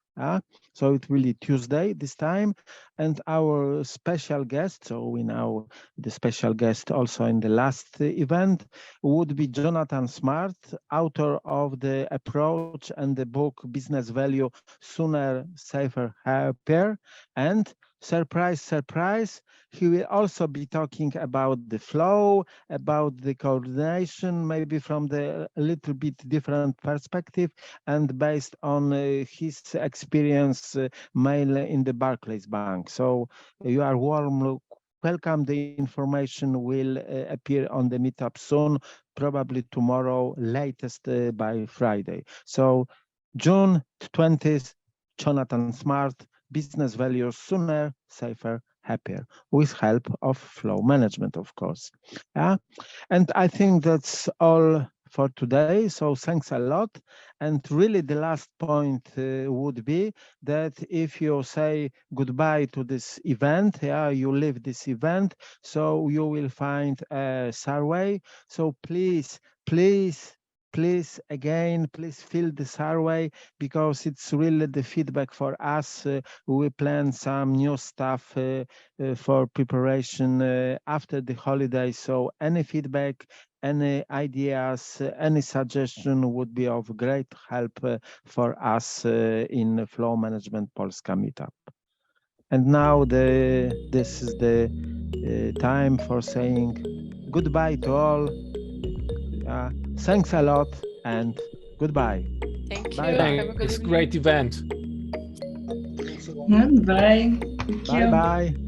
So it will be Tuesday this time, and our special guest, so we know the special guest also in the last event, would be Jonathan Smart, author of the approach and the book Business Value: Sooner, Safer, Happier. And surprise, surprise, he will also be talking about the flow, about the coordination, maybe from the a little bit different perspective, and based on his experience mainly in the Barclays Bank. So you are warmly welcome. The information will appear on the meetup soon, probably tomorrow, latest by Friday. So June 20th, Jonathan Smart, Business Values: Sooner, Safer, Happier, with help of flow management, of course. Yeah, and I think that's all for today. So thanks a lot. And really the last point would be that if you say goodbye to this event, yeah, you leave this event, so you will find a survey. So please again, please fill the survey, because it's really the feedback for us. We plan some new stuff for preparation after the holidays. So any feedback, any ideas, any suggestion would be of great help for us in Flow Management Polska Meetup. And now this is the time for saying goodbye to all. Thanks a lot and goodbye. Thank you. Bye-bye. Have a good It's a evening. great event. Thanks a lot. Goodbye. Thank you. Bye-bye.